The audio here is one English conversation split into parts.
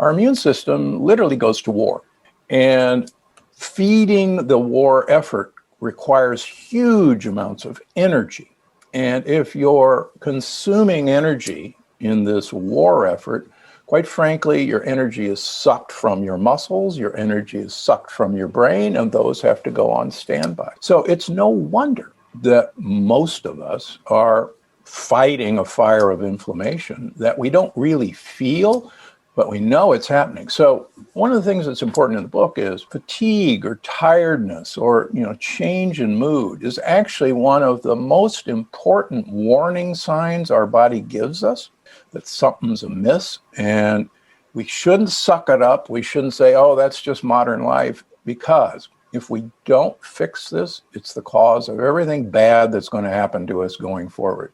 our immune system literally goes to war. And feeding the war effort requires huge amounts of energy. And if you're consuming energy in this war effort, quite frankly, your energy is sucked from your muscles, your energy is sucked from your brain, and those have to go on standby. So it's no wonder that most of us are fighting a fire of inflammation that we don't really feel, but we know it's happening. So one of the things that's important in the book is fatigue or tiredness or change in mood is actually one of the most important warning signs our body gives us that something's amiss. And we shouldn't suck it up. We shouldn't say, oh, that's just modern life, because if we don't fix this, it's the cause of everything bad that's going to happen to us going forward.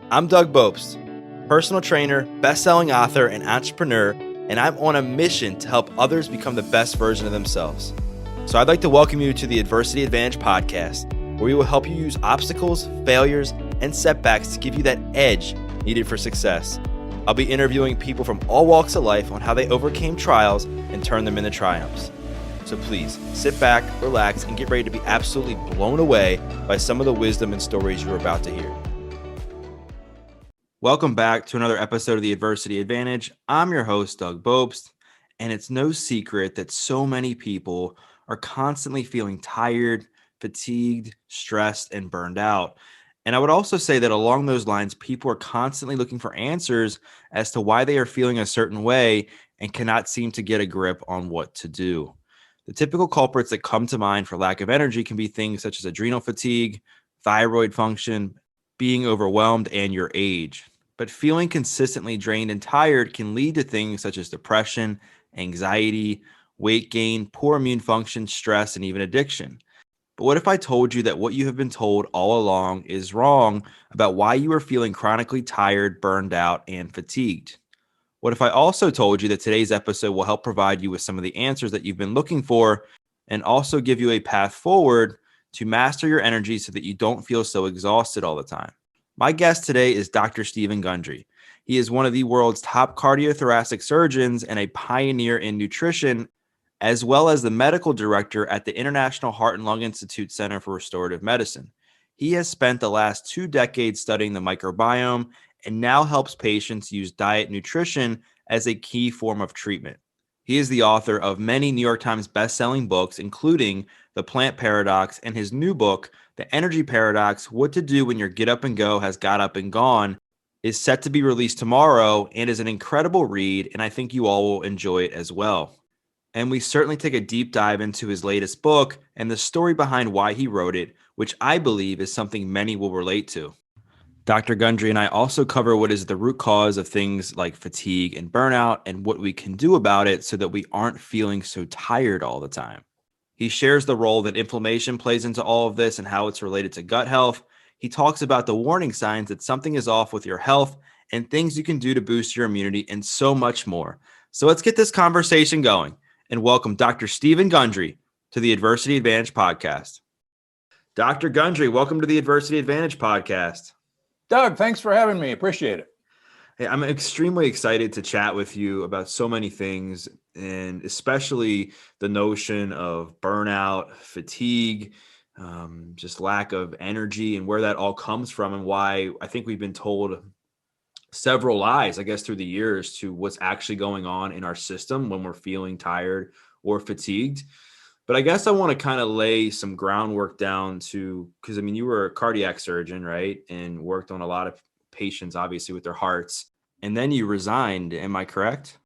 I'm Doug Bopst, personal trainer, best-selling author, and entrepreneur, and I'm on a mission to help others become the best version of themselves. So I'd like to welcome you to the Adversity Advantage podcast, where we will help you use obstacles, failures, and setbacks to give you that edge needed for success. I'll be interviewing people from all walks of life on how they overcame trials and turned them into triumphs. So please sit back, relax, and get ready to be absolutely blown away by some of the wisdom and stories you're about to hear. Welcome back to another episode of the Adversity Advantage. I'm your host, Doug Bopst, and it's no secret that so many people are constantly feeling tired, fatigued, stressed, and burned out. And I would also say that along those lines, people are constantly looking for answers as to why they are feeling a certain way and cannot seem to get a grip on what to do. The typical culprits that come to mind for lack of energy can be things such as adrenal fatigue, thyroid function, being overwhelmed, and your age. But feeling consistently drained and tired can lead to things such as depression, anxiety, weight gain, poor immune function, stress, and even addiction. But what if I told you that what you have been told all along is wrong about why you are feeling chronically tired, burned out, and fatigued? What if I also told you that today's episode will help provide you with some of the answers that you've been looking for and also give you a path forward to master your energy so that you don't feel so exhausted all the time? My guest today is Dr. Stephen Gundry. He is one of the world's top cardiothoracic surgeons and a pioneer in nutrition, as well as the medical director at the International Heart and Lung Institute Center for Restorative Medicine. He has spent the last 2 decades studying the microbiome and now helps patients use diet nutrition as a key form of treatment. He is the author of many New York Times best-selling books, including The Plant Paradox and his new book, The Energy Paradox: What to Do When Your Get Up and Go Has Got Up and Gone, is set to be released tomorrow and is an incredible read, and I think you all will enjoy it as well. And we certainly take a deep dive into his latest book and the story behind why he wrote it, which I believe is something many will relate to. Dr. Gundry and I also cover what is the root cause of things like fatigue and burnout and what we can do about it so that we aren't feeling so tired all the time. He shares the role that inflammation plays into all of this and how it's related to gut health. He talks about the warning signs that something is off with your health and things you can do to boost your immunity and so much more. So let's get this conversation going and welcome Dr. Stephen Gundry to the Adversity Advantage podcast. Dr. Gundry, welcome to the Adversity Advantage podcast. Doug, thanks for having me. Appreciate it. Hey, I'm extremely excited to chat with you about so many things, and especially the notion of burnout, fatigue, just lack of energy, and where that all comes from, and why I think we've been told several lies, I guess, through the years to what's actually going on in our system when we're feeling tired or fatigued. But I guess I want to kind of lay some groundwork down because you were a cardiac surgeon, right? And worked on a lot of patients, obviously, with their hearts. And then you resigned. Am I correct?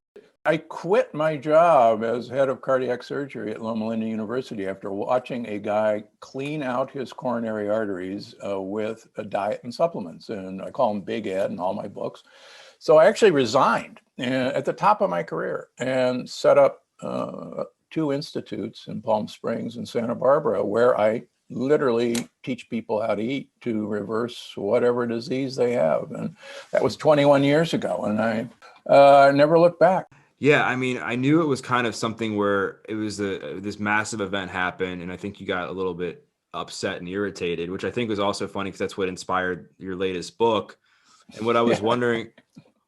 I quit my job as head of cardiac surgery at Loma Linda University after watching a guy clean out his coronary arteries with a diet and supplements. And I call him Big Ed in all my books. So I actually resigned at the top of my career and set up 2 institutes in Palm Springs and Santa Barbara, where I literally teach people how to eat to reverse whatever disease they have. And that was 21 years ago, and I never looked back. Yeah, I knew it was kind of something where it was this massive event happened, and I think you got a little bit upset and irritated, which I think was also funny because that's what inspired your latest book. And what I was wondering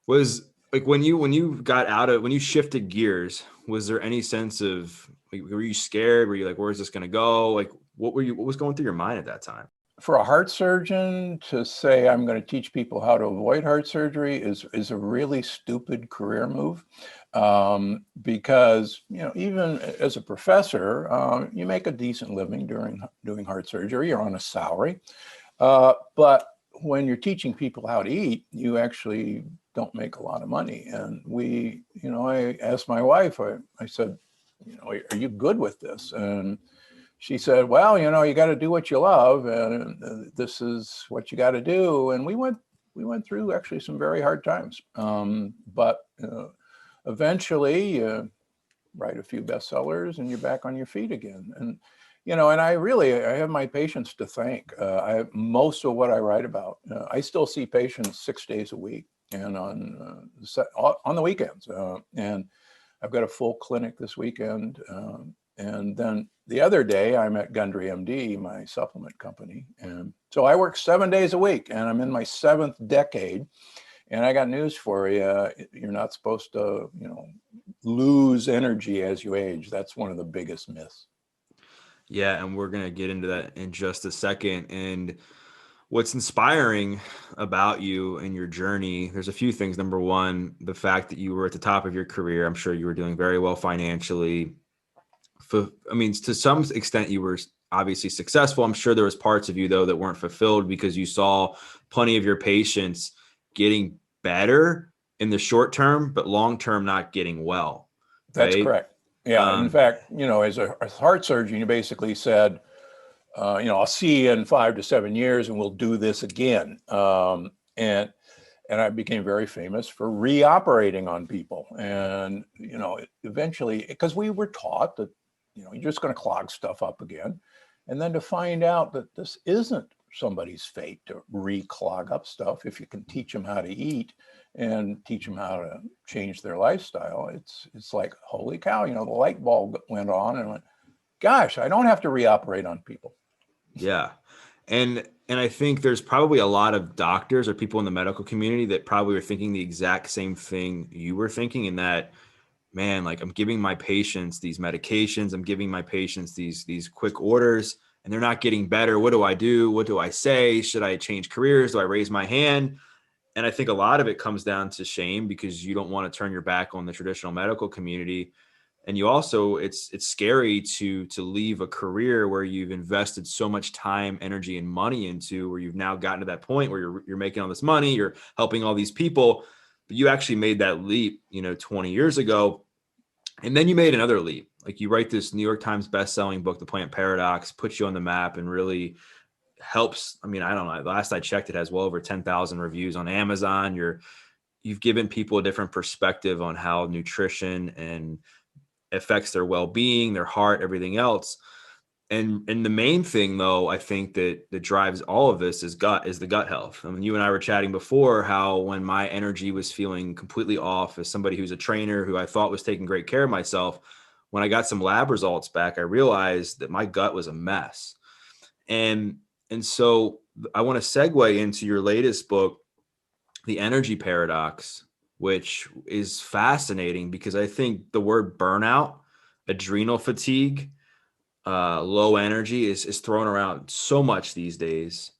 was, like when you shifted gears, was there any sense of, like, were you scared? Were you like, where's this going to go? Like, what was going through your mind at that time? For a heart surgeon to say I'm going to teach people how to avoid heart surgery is a really stupid career move, because even as a professor, you make a decent living doing heart surgery. You're on a salary, but when you're teaching people how to eat, you actually don't make a lot of money. And I asked my wife. I said, are you good with this? And she said, well, you got to do what you love, and this is what you got to do. And we went through actually some very hard times. But eventually you write a few bestsellers and you're back on your feet again. And, and I have my patients to thank. Most of what I write about, I still see patients 6 days a week and on the weekends. And I've got a full clinic this weekend. And then the other day, I'm at Gundry MD, my supplement company. And so I work 7 days a week, and I'm in my 7th decade. And I got news for you. You're not supposed to, lose energy as you age. That's one of the biggest myths. Yeah, and we're going to get into that in just a second. And what's inspiring about you and your journey, there's a few things. Number one, the fact that you were at the top of your career. I'm sure you were doing very well financially. To some extent, you were obviously successful. I'm sure there was parts of you, though, that weren't fulfilled because you saw plenty of your patients getting better in the short term, but long term not getting well. That's Right? correct. Yeah. In fact, as a heart surgeon, you basically said, I'll see you in 5 to 7 years and we'll do this again. And I became very famous for reoperating on people. And, eventually, because we were taught that, you're just going to clog stuff up again. And then to find out that this isn't somebody's fate to re-clog up stuff, if you can teach them how to eat and teach them how to change their lifestyle, it's like, holy cow, the light bulb went on and went, gosh, I don't have to reoperate on people. Yeah. And I think there's probably a lot of doctors or people in the medical community that probably are thinking the exact same thing you were thinking, in that, man, like, I'm giving my patients these medications, I'm giving my patients these quick orders, and they're not getting better. What do I do? What do I say? Should I change careers? Do I raise my hand? And I think a lot of it comes down to shame, because you don't want to turn your back on the traditional medical community. And you also, it's scary to leave a career where you've invested so much time, energy, and money into, where you've now gotten to that point where you're making all this money, you're helping all these people, but you actually made that leap, 20 years ago. And then you made another leap. Like, you write this New York Times best-selling book, The Plant Paradox, puts you on the map and really helps. I don't know. Last I checked, it has well over 10,000 reviews on Amazon. You've given people a different perspective on how nutrition and affects their well-being, their heart, everything else. And the main thing, though, I think that drives all of this is the gut health. I mean, you and I were chatting before how when my energy was feeling completely off, as somebody who's a trainer who I thought was taking great care of myself, when I got some lab results back, I realized that my gut was a mess. And so I want to segue into your latest book, The Energy Paradox, which is fascinating because I think the word burnout, adrenal fatigue, low energy is thrown around so much these days.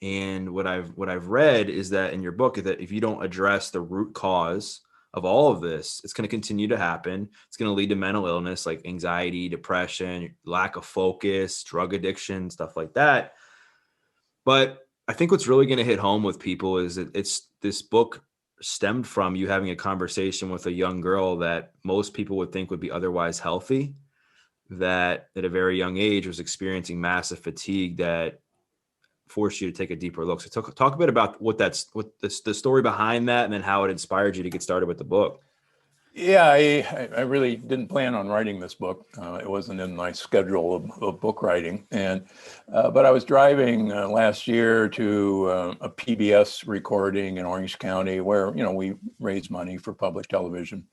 And what I've read is that in your book, that if you don't address the root cause of all of this, it's going to continue to happen. It's going to lead to mental illness like anxiety, depression, lack of focus, drug addiction, stuff like that. But I think what's really going to hit home with people is that this book stemmed from you having a conversation with a young girl that most people would think would be otherwise healthy, that at a very young age was experiencing massive fatigue that forced you to take a deeper look. So talk a bit about what the story behind that, and then how it inspired you to get started with the book. Yeah, I really didn't plan on writing this book. It wasn't in my schedule of book writing. But I was driving last year to a PBS recording in Orange County where, we raise money for public television.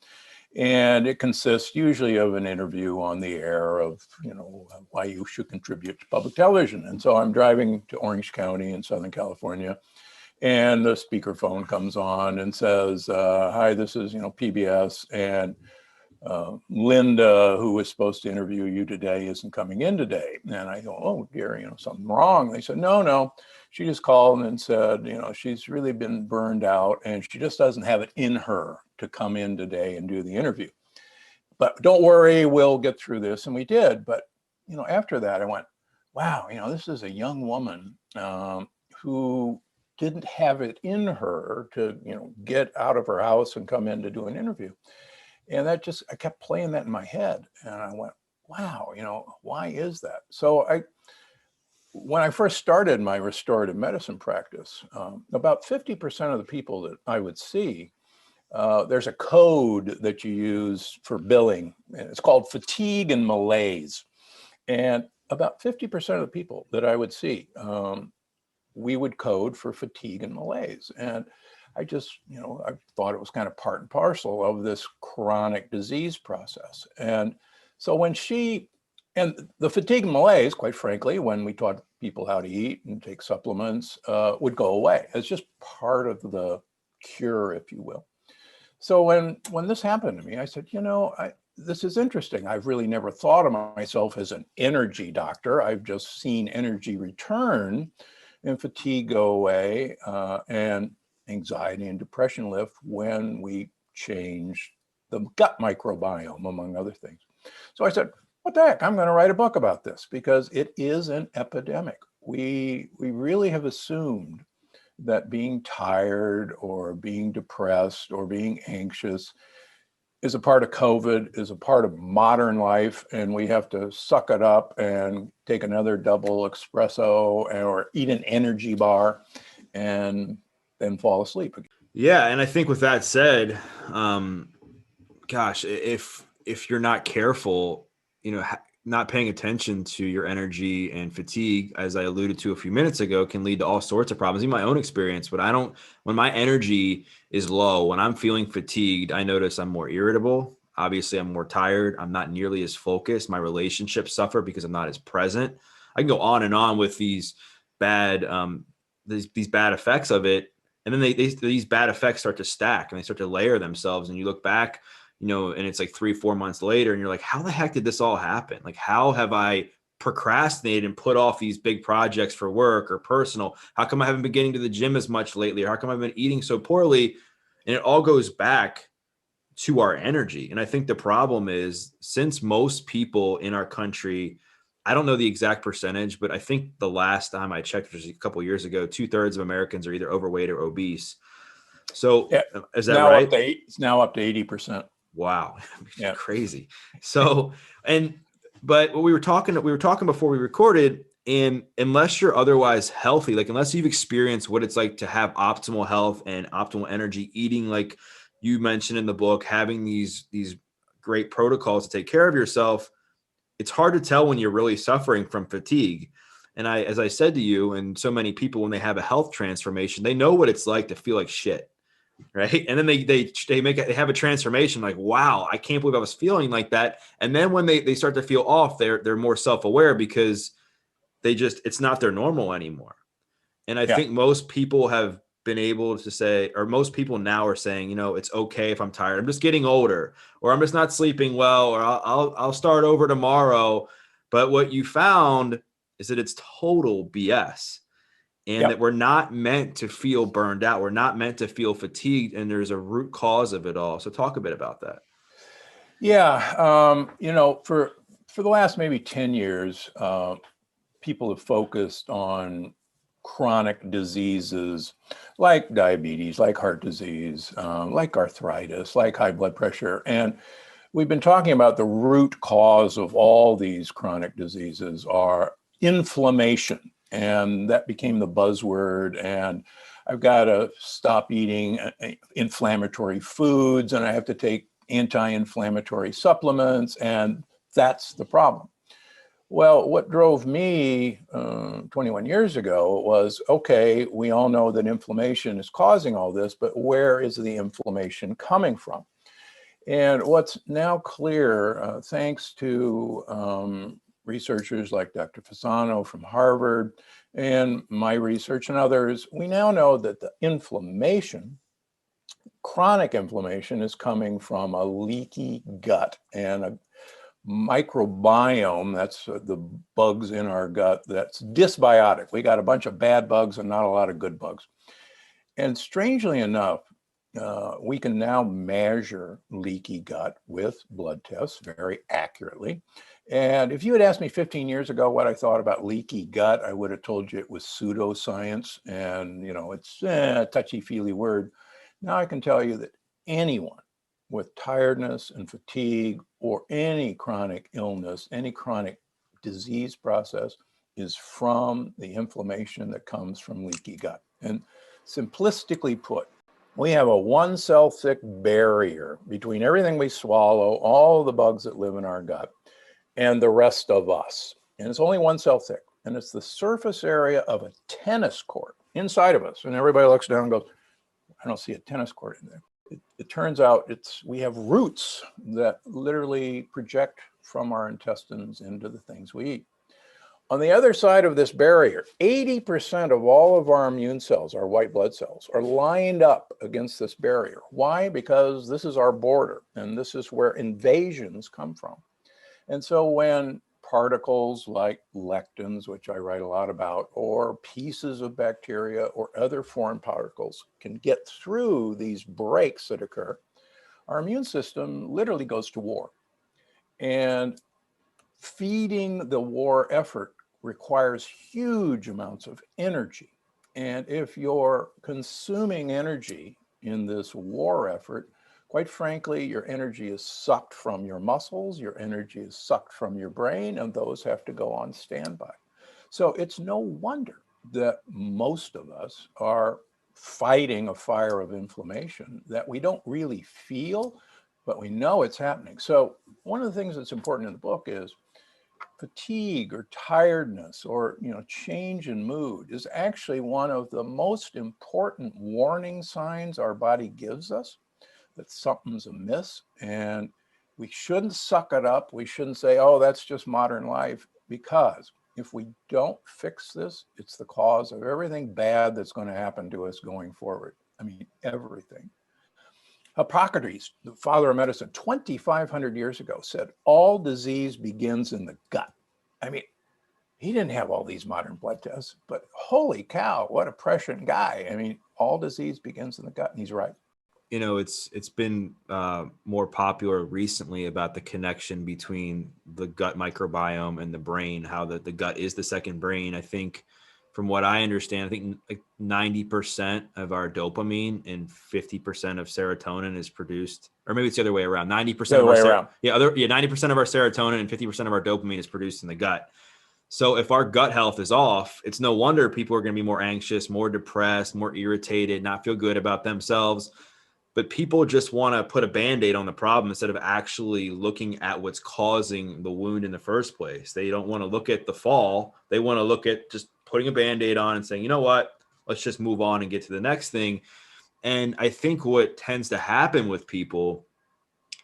And it consists usually of an interview on the air of, why you should contribute to public television. And so I'm driving to Orange County in Southern California. And the speakerphone comes on and says, hi, this is, PBS, and Linda, who was supposed to interview you today, isn't coming in today. And I go, oh dear, something wrong. They said, no, she just called and said, she's really been burned out and she just doesn't have it in her to come in today and do the interview. But don't worry, we'll get through this. And we did. But, after that, I went, wow, this is a young woman who didn't have it in her to, get out of her house and come in to do an interview. And that I kept playing that in my head. And I went, wow, why is that? So when I first started my restorative medicine practice, about 50% of the people that I would see, there's a code that you use for billing. It's called fatigue and malaise. And about 50% of the people that I would see, we would code for fatigue and malaise. And I just, I thought it was kind of part and parcel of this chronic disease process. And so and the fatigue and malaise, quite frankly, when we taught people how to eat and take supplements, would go away. It's just part of the cure, if you will. So when this happened to me, I said, this is interesting. I've really never thought of myself as an energy doctor. I've just seen energy return and fatigue go away and anxiety and depression lift when we change the gut microbiome, among other things. So I said, what the heck? I'm going to write a book about this because it is an epidemic. We really have assumed that being tired or being depressed or being anxious is a part of COVID, is a part of modern life, and we have to suck it up and take another double espresso or eat an energy bar and then fall asleep again. Yeah, and I think with that said, gosh, if you're not careful, not paying attention to your energy and fatigue, as I alluded to a few minutes ago, can lead to all sorts of problems. In my own experience, but when my energy is low, when I'm feeling fatigued, I notice I'm more irritable. Obviously, I'm more tired. I'm not nearly as focused. My relationships suffer because I'm not as present. I can go on and on with these bad, these bad effects of it. And then these bad effects start to stack and they start to layer themselves. And you look back, and it's like 3-4 months later and you're like, how the heck did this all happen? Like, how have I procrastinated and put off these big projects for work or personal? How come I haven't been getting to the gym as much lately? Or how come I've been eating so poorly? And it all goes back to our energy. And I think the problem is, since most people in our country, I don't know the exact percentage, but I think the last time I checked, which was a couple of years ago, 2/3 of Americans are either overweight or obese. So Yeah, is that right? It's now up to 80%. Wow. Yeah. Crazy. So, but what we were talking before we recorded, and unless you're otherwise healthy, like unless you've experienced what it's like to have optimal health and optimal energy, eating, like you mentioned in the book, having these great protocols to take care of yourself, it's hard to tell when you're really suffering from fatigue. And as I said to you, and so many people, when they have a health transformation, they know what it's like to feel like shit. Right. And then they have a transformation like, wow, I can't believe I was feeling like that. And then when they start to feel off, they're more self-aware because it's not their normal anymore. And I think most people have been able to say, or most people now are saying, it's okay if I'm tired. I'm just getting older, or I'm just not sleeping well, or I'll start over tomorrow. But what you found is that it's total BS. And that we're not meant to feel burned out. We're not meant to feel fatigued. And there's a root cause of it all. So talk a bit about that. Yeah. For the last maybe 10 years, people have focused on chronic diseases like diabetes, like heart disease, like arthritis, like high blood pressure. And we've been talking about the root cause of all these chronic diseases are inflammation. And that became the buzzword. And I've got to stop eating inflammatory foods and I have to take anti-inflammatory supplements. And that's the problem. Well, what drove me 21 years ago was, okay, we all know that inflammation is causing all this, but where is the inflammation coming from? And what's now clear, thanks to researchers like Dr. Fasano from Harvard and my research and others, we now know that the inflammation, chronic inflammation, is coming from a leaky gut and a microbiome, that's the bugs in our gut, that's dysbiotic. We got a bunch of bad bugs and not a lot of good bugs. And strangely enough, we can now measure leaky gut with blood tests very accurately. And if you had asked me 15 years ago what I thought about leaky gut, I would have told you it was pseudoscience and, it's a touchy-feely word. Now I can tell you that anyone with tiredness and fatigue or any chronic illness, any chronic disease process is from the inflammation that comes from leaky gut. And simplistically put, we have a one-cell thick barrier between everything we swallow, all the bugs that live in our gut, and the rest of us. And it's only one cell thick. And it's the surface area of a tennis court inside of us. And everybody looks down and goes, I don't see a tennis court in there. It turns out we have roots that literally project from our intestines into the things we eat. On the other side of this barrier, 80% of all of our immune cells, our white blood cells, are lined up against this barrier. Why? Because this is our border, and this is where invasions come from. And so when particles like lectins, which I write a lot about, or pieces of bacteria or other foreign particles can get through these breaks that occur, our immune system literally goes to war. And feeding the war effort requires huge amounts of energy. And if you're consuming energy in this war effort, quite frankly, your energy is sucked from your muscles, your energy is sucked from your brain, and those have to go on standby. So it's no wonder that most of us are fighting a fire of inflammation that we don't really feel, but we know it's happening. So one of the things that's important in the book is fatigue or tiredness or change in mood is actually one of the most important warning signs our body gives us that something's amiss, and we shouldn't suck it up. We shouldn't say, oh, that's just modern life, because if we don't fix this, it's the cause of everything bad that's going to happen to us going forward. I mean, everything. Hippocrates, the father of medicine, 2,500 years ago said, all disease begins in the gut. I mean, he didn't have all these modern blood tests, but holy cow, what a prescient guy. I mean, all disease begins in the gut, and he's right. It's been more popular recently about the connection between the gut microbiome and the brain, how the gut is the second brain. I think from what I understand, I think like 90% of our dopamine and 50% of serotonin is produced, or maybe it's the other way around. 90% of our 90% of our serotonin and 50% of our dopamine is produced in the gut. So if our gut health is off, it's no wonder people are going to be more anxious, more depressed, more irritated, not feel good about themselves. But people just want to put a Band-Aid on the problem instead of actually looking at what's causing the wound in the first place. They don't want to look at the fall. They want to look at just putting a Band-Aid on and saying, you know what, let's just move on and get to the next thing. And I think what tends to happen with people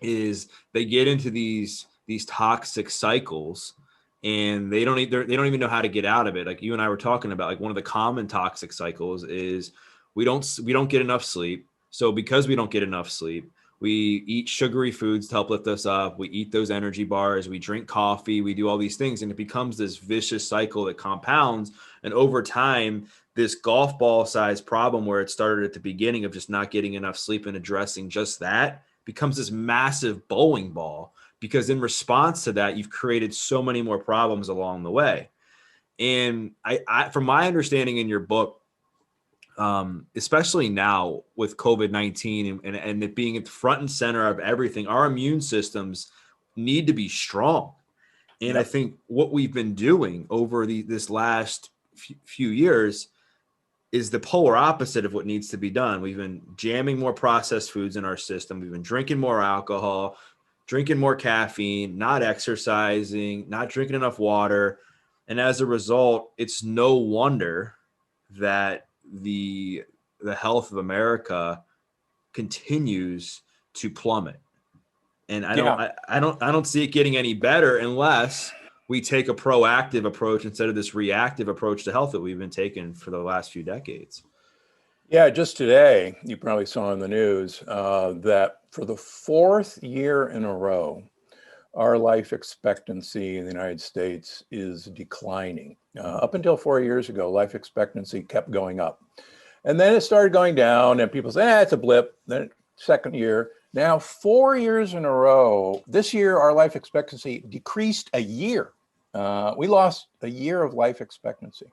is they get into these toxic cycles and they don't even know how to get out of it. Like you and I were talking about, like one of the common toxic cycles is we don't get enough sleep. So because we don't get enough sleep, we eat sugary foods to help lift us up. We eat those energy bars, we drink coffee, we do all these things. And it becomes this vicious cycle that compounds. And over time, this golf ball size problem where it started at the beginning of just not getting enough sleep and addressing just that becomes this massive bowling ball, because in response to that, you've created so many more problems along the way. And I from my understanding in your book, especially now with COVID-19 and it being at the front and center of everything, our immune systems need to be strong. And I think what we've been doing over this last few years is the polar opposite of what needs to be done. We've been jamming more processed foods in our system. We've been drinking more alcohol, drinking more caffeine, not exercising, not drinking enough water. And as a result, it's no wonder that the health of America continues to plummet. And I don't see it getting any better unless we take a proactive approach instead of this reactive approach to health that we've been taking for the last few decades. Yeah, just today, you probably saw in the news that for the fourth year in a row, our life expectancy in the United States is declining. Up until 4 years ago, life expectancy kept going up. And then it started going down, and people say, it's a blip. Then second year. Now, 4 years in a row, this year, our life expectancy decreased a year. We lost a year of life expectancy.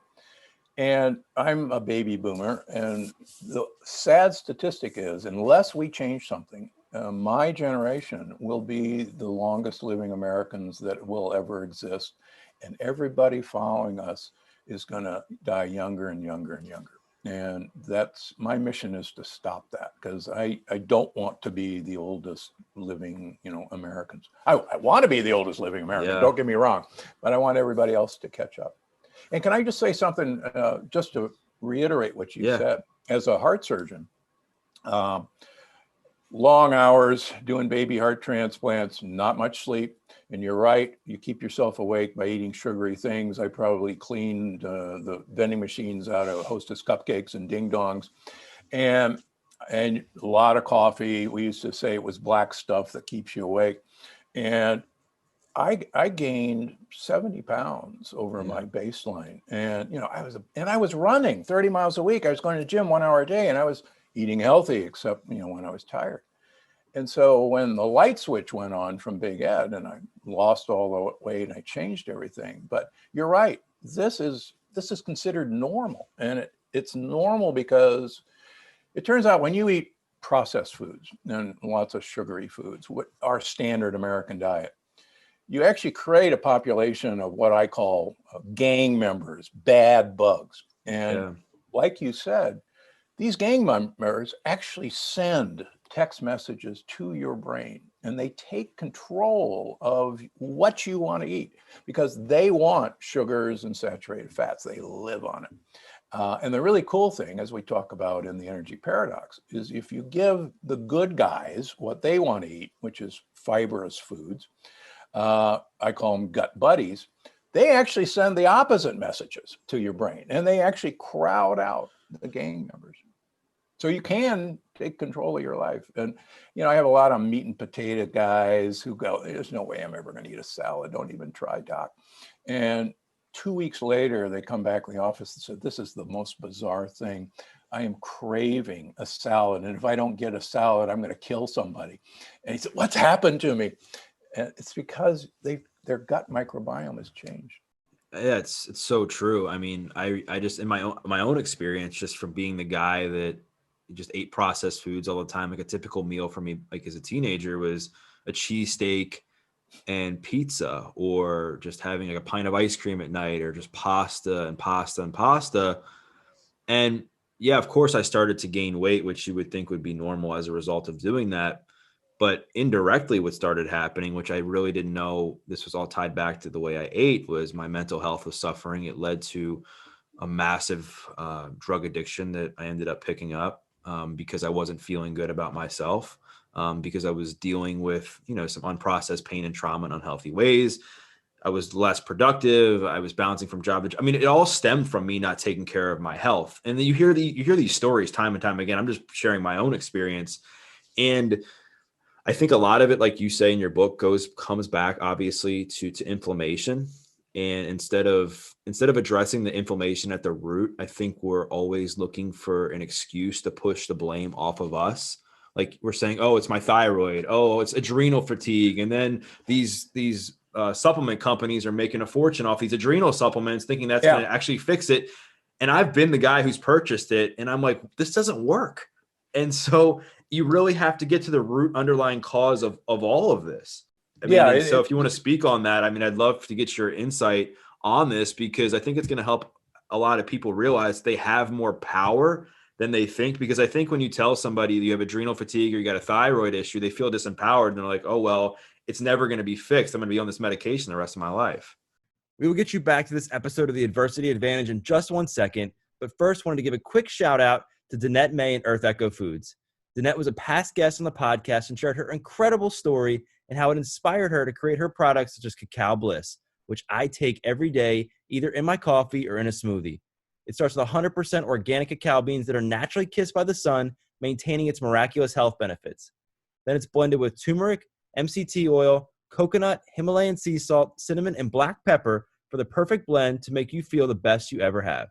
And I'm a baby boomer. And the sad statistic is, unless we change something, my generation will be the longest living Americans that will ever exist. And everybody following us is going to die younger and younger and younger. And that's my mission, is to stop that, because I don't want to be the oldest living, Americans. I want to be the oldest living American, don't get me wrong, but I want everybody else to catch up. And can I just say something, just to reiterate what you said? As a heart surgeon, long hours doing baby heart transplants, not much sleep. And you're right, you keep yourself awake by eating sugary things. I probably cleaned the vending machines out of Hostess cupcakes and ding dongs, and a lot of coffee. We used to say it was black stuff that keeps you awake. And I gained 70 pounds over my baseline. And, I was running 30 miles a week. I was going to the gym 1 hour a day, and I was eating healthy, except, when I was tired. And so when the light switch went on from Big Ed, and I lost all the weight, and I changed everything. But you're right. This is considered normal. And it's normal because it turns out when you eat processed foods and lots of sugary foods, what our standard American diet, you actually create a population of what I call gang members, bad bugs. And like you said, these gang members actually send text messages to your brain, and they take control of what you want to eat, because they want sugars and saturated fats. They live on it. And the really cool thing, as we talk about in the energy paradox, is if you give the good guys what they want to eat, which is fibrous foods, I call them gut buddies, they actually send the opposite messages to your brain, and they actually crowd out the gang members. So you can take control of your life. And, I have a lot of meat and potato guys who go, there's no way I'm ever going to eat a salad. Don't even try, doc. And 2 weeks later, they come back in the office and said, this is the most bizarre thing. I am craving a salad. And if I don't get a salad, I'm going to kill somebody. And he said, what's happened to me? And it's because their gut microbiome has changed. Yeah, it's so true. I mean, I just, in my own experience, just from being the guy that just ate processed foods all the time, like a typical meal for me, like as a teenager, was a cheesesteak and pizza, or just having like a pint of ice cream at night, or just pasta and pasta and pasta. And yeah, of course I started to gain weight, which you would think would be normal as a result of doing that. But indirectly, what started happening, which I really didn't know this was all tied back to the way I ate, was my mental health was suffering. It led to a massive drug addiction that I ended up picking up because I wasn't feeling good about myself, because I was dealing with, some unprocessed pain and trauma in unhealthy ways. I was less productive. I was bouncing from job to job. I mean, it all stemmed from me not taking care of my health. And then you hear these stories time and time again. I'm just sharing my own experience. And I think a lot of it, like you say in your book, comes back obviously to inflammation. And instead of addressing the inflammation at the root, I think we're always looking for an excuse to push the blame off of us. Like we're saying, oh, it's my thyroid. Oh, it's adrenal fatigue. And then these supplement companies are making a fortune off these adrenal supplements, thinking that's going to actually fix it. And I've been the guy who's purchased it, and I'm like, this doesn't work. And so you really have to get to the root underlying cause of all of this. So if you want to speak on that, I'd love to get your insight on this, because I think it's going to help a lot of people realize they have more power than they think. Because I think when you tell somebody you have adrenal fatigue or you got a thyroid issue, they feel disempowered and they're like, oh, well, it's never going to be fixed. I'm going to be on this medication the rest of my life. We will get you back to this episode of the Adversity Advantage in just 1 second. But first, wanted to give a quick shout out to Danette May and Earth Echo Foods. Danette was a past guest on the podcast and shared her incredible story and how it inspired her to create her products such as Cacao Bliss, which I take every day, either in my coffee or in a smoothie. It starts with 100% organic cacao beans that are naturally kissed by the sun, maintaining its miraculous health benefits. Then it's blended with turmeric, MCT oil, coconut, Himalayan sea salt, cinnamon, and black pepper for the perfect blend to make you feel the best you ever have.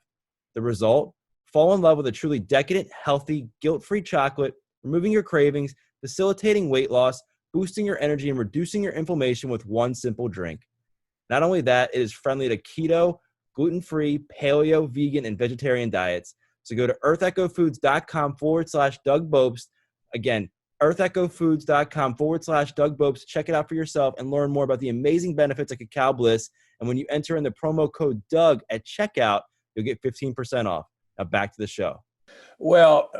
The result? Fall in love with a truly decadent, healthy, guilt-free chocolate, removing your cravings, facilitating weight loss, boosting your energy, and reducing your inflammation with one simple drink. Not only that, it is friendly to keto, gluten-free, paleo, vegan, and vegetarian diets. So go to earthechofoods.com/Doug Bopst. Again, earthechofoods.com/Doug Bopst. Check it out for yourself and learn more about the amazing benefits of Cacao Bliss. And when you enter in the promo code Doug at checkout, you'll get 15% off. Now back to the show. Well,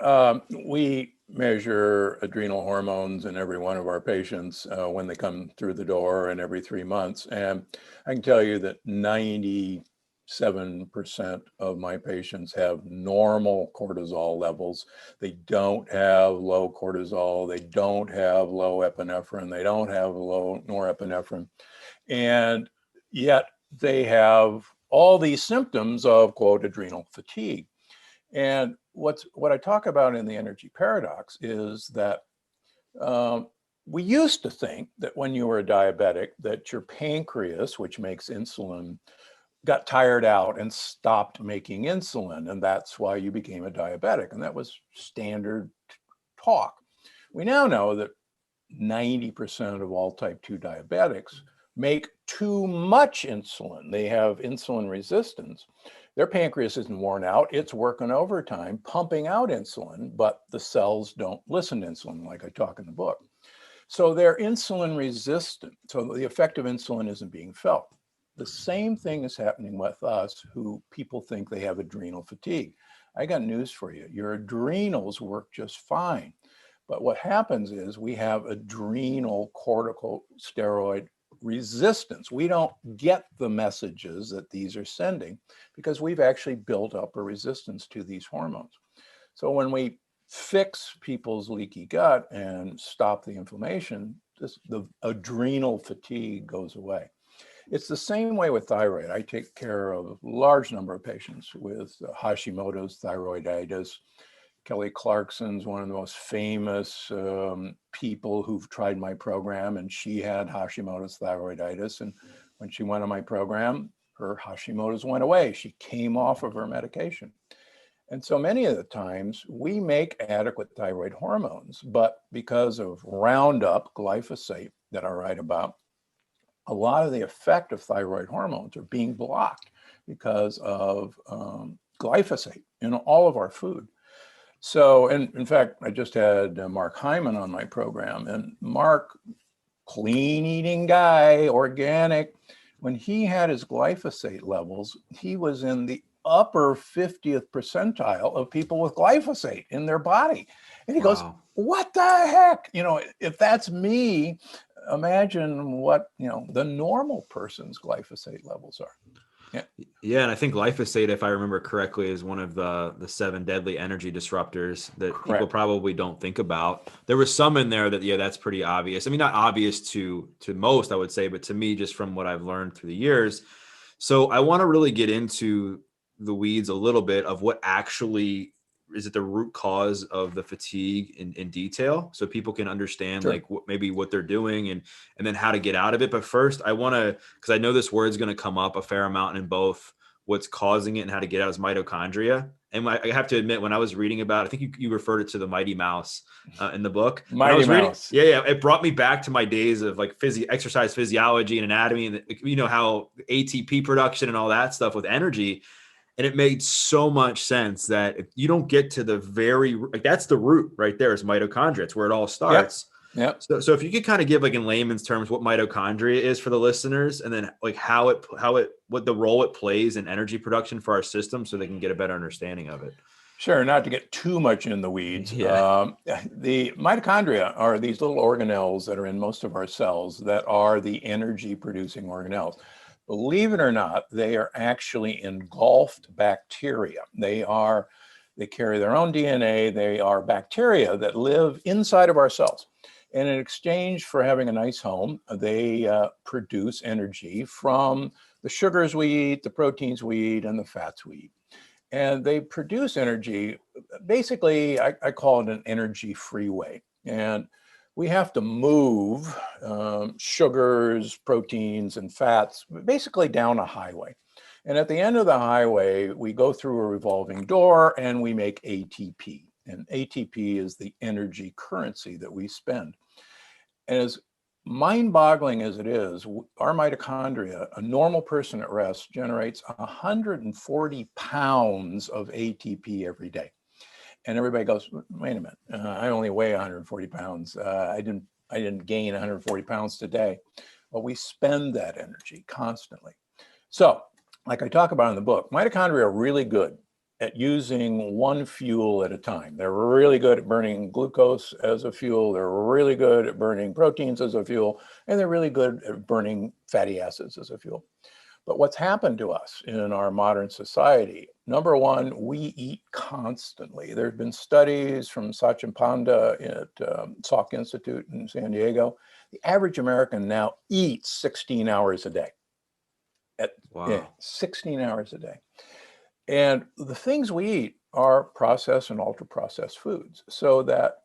we measure adrenal hormones in every one of our patients when they come through the door and every 3 months. And I can tell you that 97% of my patients have normal cortisol levels. They don't have low cortisol. They don't have low epinephrine. They don't have low norepinephrine. And yet they have all these symptoms of, quote, adrenal fatigue. And what I talk about in the energy paradox is that we used to think that when you were a diabetic, that your pancreas, which makes insulin, got tired out and stopped making insulin. And that's why you became a diabetic. And that was standard talk. We now know that 90% of all type 2 diabetics make too much insulin. They have insulin resistance. Their pancreas isn't worn out. It's working overtime, pumping out insulin, but the cells don't listen to insulin like I talk in the book. So they're insulin resistant. So the effect of insulin isn't being felt. The same thing is happening with us who people think they have adrenal fatigue. I got news for you. Your adrenals work just fine. But what happens is we have adrenal corticosteroid resistance. We don't get the messages that these are sending because we've actually built up a resistance to these hormones. So when we fix people's leaky gut and stop the inflammation, the adrenal fatigue goes away. It's the same way with thyroid. I take care of a large number of patients with Hashimoto's thyroiditis. Kelly Clarkson's one of the most famous people who've tried my program, and she had Hashimoto's thyroiditis. And when she went on my program, her Hashimoto's went away. She came off of her medication. And so many of the times we make adequate thyroid hormones, but because of Roundup, glyphosate that I write about, a lot of the effect of thyroid hormones are being blocked because of glyphosate in all of our food. So, and in fact, I just had Mark Hyman on my program, and Mark, clean eating guy, organic, when he had his glyphosate levels, he was in the upper 50th percentile of people with glyphosate in their body. And he goes, what the heck? You know, if that's me, imagine what, you know, the normal person's glyphosate levels are. Yeah, and I think glyphosate, if I remember correctly, is one of the 7 deadly energy disruptors that people probably don't think about. There was some in there that, yeah, that's pretty obvious. I mean, not obvious to most, I would say, but to me, just from what I've learned through the years. So I want to really get into the weeds a little bit of what actually is it the root cause of the fatigue in detail, so people can understand like maybe what they're doing and then how to get out of it. But first I want to, because I know this word's going to come up a fair amount in both what's causing it and how to get out, is mitochondria. And I have to admit, when I was reading about, I think you referred it to the Mighty Mouse in the book. Mighty Mouse. Yeah, it brought me back to my days of like exercise physiology and anatomy, and you know how ATP production and all that stuff with energy. And it made so much sense that if you don't get to the that's the root right there, is mitochondria. It's where it all starts. Yep. So if you could kind of give, like, in layman's terms, what mitochondria is for the listeners, and then like what the role it plays in energy production for our system, so they can get a better understanding of it. Sure, not to get too much in the weeds. The mitochondria are these little organelles that are in most of our cells that are the energy producing organelles. Believe it or not, they are actually engulfed bacteria. They carry their own DNA. They are bacteria that live inside of our cells. And in exchange for having a nice home, they produce energy from the sugars we eat, the proteins we eat, and the fats we eat. And they produce energy, basically, I call it an energy freeway. And we have to move sugars, proteins, and fats basically down a highway. And at the end of the highway, we go through a revolving door and we make ATP. And ATP is the energy currency that we spend. And as mind-boggling as it is, our mitochondria, a normal person at rest, generates 140 pounds of ATP every day. And everybody goes, wait a minute, I only weigh 140 pounds. I didn't gain 140 pounds today. Well, we spend that energy constantly. So, like I talk about in the book, mitochondria are really good at using one fuel at a time. They're really good at burning glucose as a fuel. They're really good at burning proteins as a fuel. And they're really good at burning fatty acids as a fuel. But what's happened to us in our modern society, number one, we eat constantly. There have been studies from Sachin Panda at Salk Institute in San Diego. The average American now eats 16 hours a day. Wow. Yeah, 16 hours a day. And the things we eat are processed and ultra processed foods. So that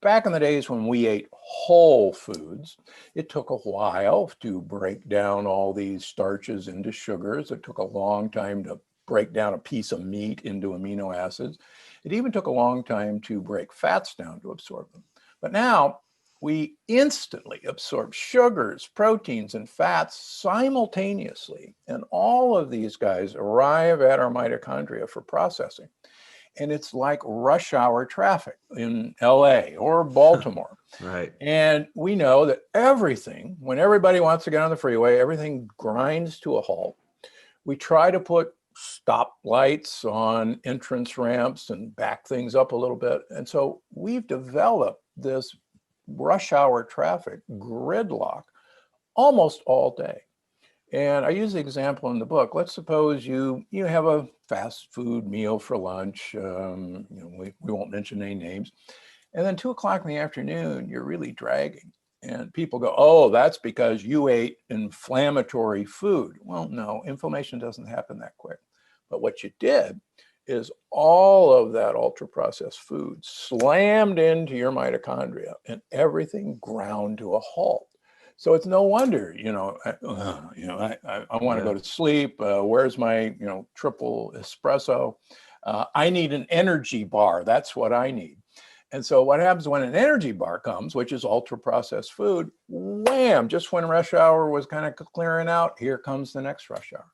back in the days when we ate whole foods, it took a while to break down all these starches into sugars. It took a long time to break down a piece of meat into amino acids. It even took a long time to break fats down to absorb them. But now we instantly absorb sugars, proteins, and fats simultaneously. And all of these guys arrive at our mitochondria for processing. And it's like rush hour traffic in LA or Baltimore. Right. And we know that everything, when everybody wants to get on the freeway, everything grinds to a halt. We try to put stop lights on entrance ramps and back things up a little bit. And so we've developed this rush hour traffic gridlock almost all day. And I use the example in the book. Let's suppose you have a fast food meal for lunch. We won't mention any names. And then 2 o'clock in the afternoon, you're really dragging. And people go, oh, that's because you ate inflammatory food. Well, no, inflammation doesn't happen that quick. But what you did is all of that ultra processed food slammed into your mitochondria and everything ground to a halt. So it's no wonder, I want to go to sleep. Where's my, triple espresso? I need an energy bar. That's what I need. And so what happens when an energy bar comes, which is ultra processed food, wham, just when rush hour was kind of clearing out, here comes the next rush hour.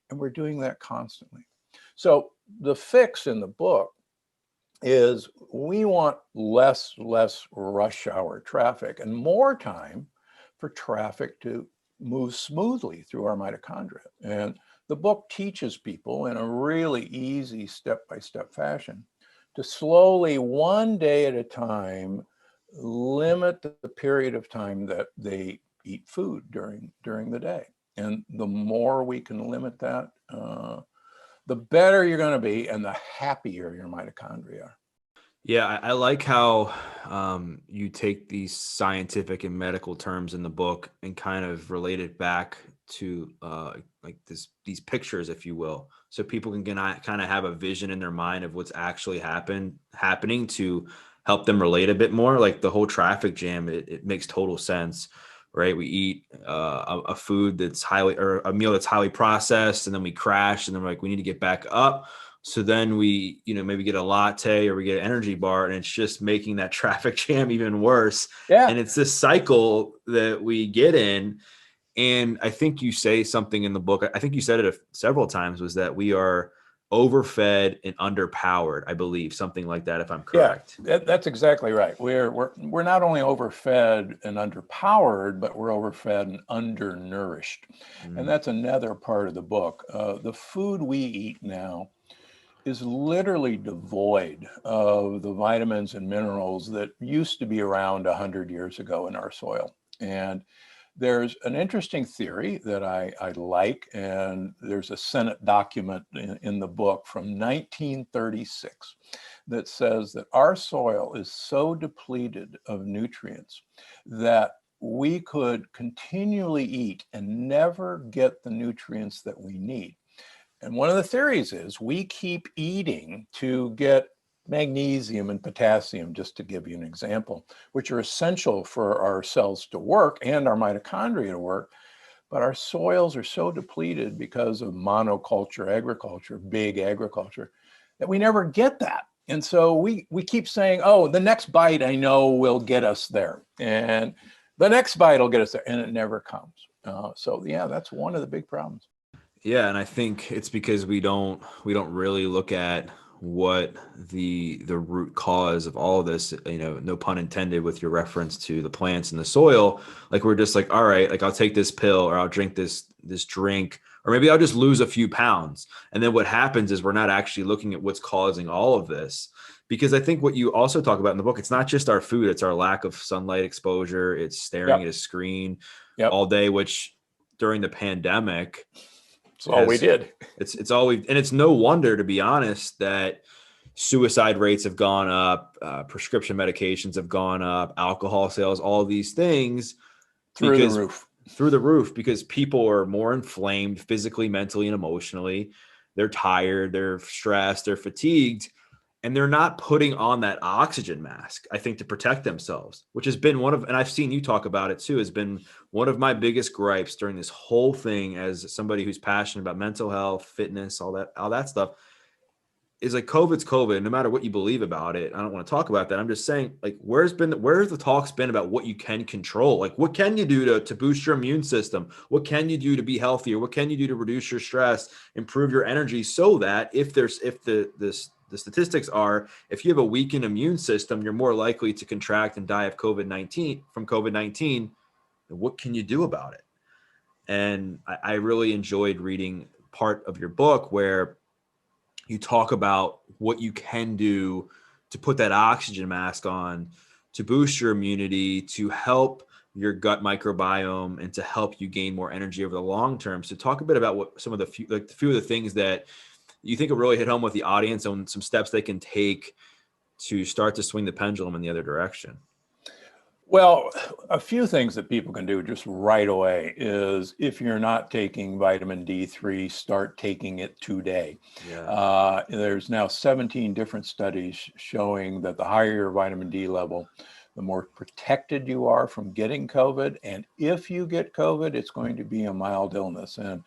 And we're doing that constantly. So the fix in the book is we want less rush hour traffic and more time for traffic to move smoothly through our mitochondria. And the book teaches people in a really easy step-by-step fashion to slowly, one day at a time, limit the period of time that they eat food during the day. And the more we can limit that, the better you're going to be and the happier your mitochondria are. Yeah, I like how you take these scientific and medical terms in the book and kind of relate it back to these pictures, if you will, so people can kind of have a vision in their mind of what's actually happening to help them relate a bit more. Like the whole traffic jam, it makes total sense, right? We eat a food that's a meal that's highly processed, and then we crash, and then we're like, we need to get back up. So then we, maybe get a latte or we get an energy bar, and it's just making that traffic jam even worse. Yeah. And it's this cycle that we get in. And I think you say something in the book, I think you said it several times, was that we are overfed and underpowered, I believe, something like that, if I'm correct. Yeah, that's exactly right. We're not only overfed and underpowered, but we're overfed and undernourished. And that's another part of the book. The food we eat now is literally devoid of the vitamins and minerals that used to be around 100 years ago in our soil. And There's an interesting theory that I like, and there's a Senate document in the book from 1936 that says that our soil is so depleted of nutrients that we could continually eat and never get the nutrients that we need. And one of the theories is we keep eating to get magnesium and potassium, just to give you an example, which are essential for our cells to work and our mitochondria to work. But our soils are so depleted because of monoculture agriculture, big agriculture, that we never get that. And so we keep saying, oh, the next bite I know will get us there. And the next bite will get us there. And it never comes. So yeah, that's one of the big problems. Yeah, and I think it's because we don't really look at what the root cause of all of this, no pun intended with your reference to the plants and the soil. Like we're just like, all right, like I'll take this pill or I'll drink this drink, or maybe I'll just lose a few pounds. And then what happens is we're not actually looking at what's causing all of this. Because I think what you also talk about in the book, it's not just our food, it's our lack of sunlight exposure, it's staring at a screen all day, which during the pandemic, it's all we did. It's all we, and it's no wonder, to be honest, that suicide rates have gone up, prescription medications have gone up, alcohol sales, all of these things through the roof, because people are more inflamed physically, mentally, and emotionally. They're tired, they're stressed, they're fatigued, and they're not putting on that oxygen mask, I think, to protect themselves, which has been and I've seen you talk about it too, has been one of my biggest gripes during this whole thing as somebody who's passionate about mental health, fitness, all that stuff, is like COVID's COVID. No matter what you believe about it, I don't want to talk about that. I'm just saying, like, where's the talks been about what you can control? Like, what can you do to boost your immune system? What can you do to be healthier? What can you do to reduce your stress, improve your energy, so that if the statistics are, if you have a weakened immune system, you're more likely to contract and die of COVID-19. What can you do about it? And I really enjoyed reading part of your book where you talk about what you can do to put that oxygen mask on, to boost your immunity, to help your gut microbiome, and to help you gain more energy over the long term. So talk a bit about what some of the few of the things that you think will really hit home with the audience on some steps they can take to start to swing the pendulum in the other direction. Well, a few things that people can do just right away is, if you're not taking vitamin D3, start taking it today. Yeah. There's now 17 different studies showing that the higher your vitamin D level, the more protected you are from getting COVID. And if you get COVID, it's going to be a mild illness. And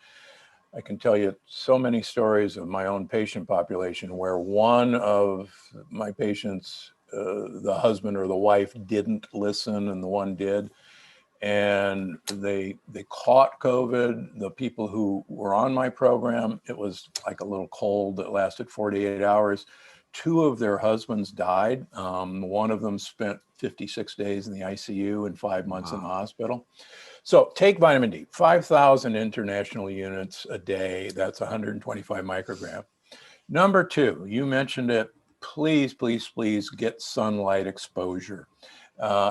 I can tell you so many stories of my own patient population where one of my patients, the husband or the wife, didn't listen and the one did. And they caught COVID. The people who were on my program, it was like a little cold that lasted 48 hours. Two of their husbands died. One of them spent 56 days in the ICU and 5 months in the hospital. So take vitamin D, 5,000 international units a day. That's 125 microgram. Number two, you mentioned it. Please, please, please get sunlight exposure.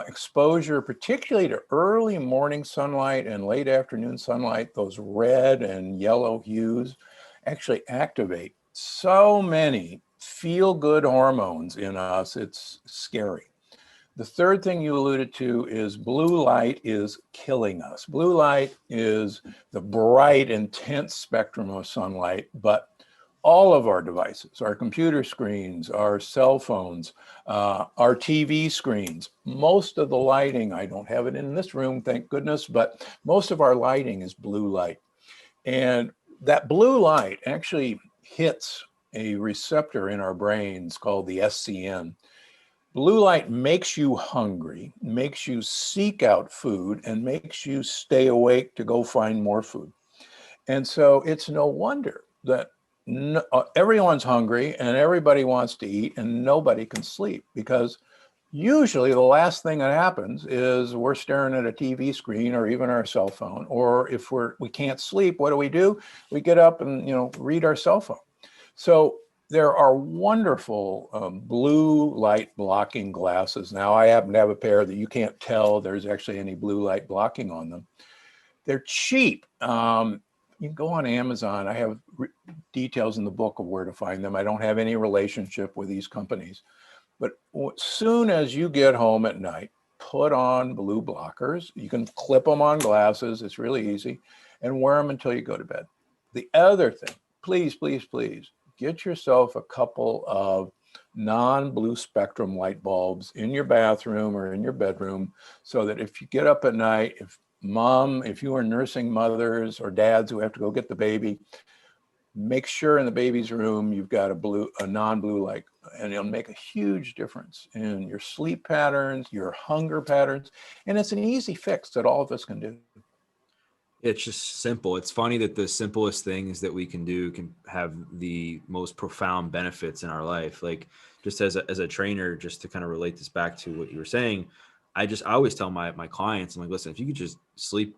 Exposure, particularly to early morning sunlight and late afternoon sunlight, those red and yellow hues actually activate so many feel-good hormones in us. It's scary. The third thing you alluded to is blue light is killing us. Blue light is the bright, intense spectrum of sunlight, but all of our devices, our computer screens, our cell phones, our TV screens, most of the lighting, I don't have it in this room, thank goodness, but most of our lighting is blue light. And that blue light actually hits a receptor in our brains called the SCN. Blue light makes you hungry, makes you seek out food, and makes you stay awake to go find more food. And so it's no wonder that everyone's hungry and everybody wants to eat and nobody can sleep, because usually the last thing that happens is we're staring at a TV screen or even our cell phone, or if we can't sleep, what do? We get up and read our cell phone. So there are wonderful blue light blocking glasses. Now, I happen to have a pair that you can't tell there's actually any blue light blocking on them. They're cheap. You can go on Amazon. I have details in the book of where to find them. I don't have any relationship with these companies. But as soon as you get home at night, put on blue blockers. You can clip them on glasses. It's really easy. And wear them until you go to bed. The other thing, please, please, please, get yourself a couple of non-blue spectrum light bulbs in your bathroom or in your bedroom, so that if you get up at night, if you are nursing mothers or dads who have to go get the baby, make sure in the baby's room you've got a non-blue light, and it'll make a huge difference in your sleep patterns, your hunger patterns, and it's an easy fix that all of us can do. It's just simple. It's funny that the simplest things that we can do can have the most profound benefits in our life. Like, just as a trainer, just to kind of relate this back to what you were saying, I always tell my clients, I'm like, listen, if you could just sleep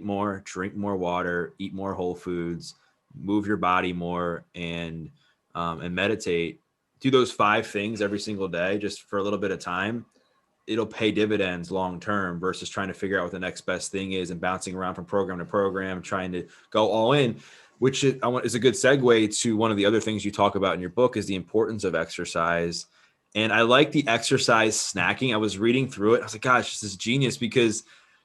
more, drink more water, eat more whole foods, move your body more, and meditate, do those 5 things every single day, just for a little bit of time, it'll pay dividends long term versus trying to figure out what the next best thing is and bouncing around from program to program, trying to go all in, which is a good segue to one of the other things you talk about in your book, is the importance of exercise. And I like the exercise snacking. I was reading through it. I was like, gosh, this is genius, because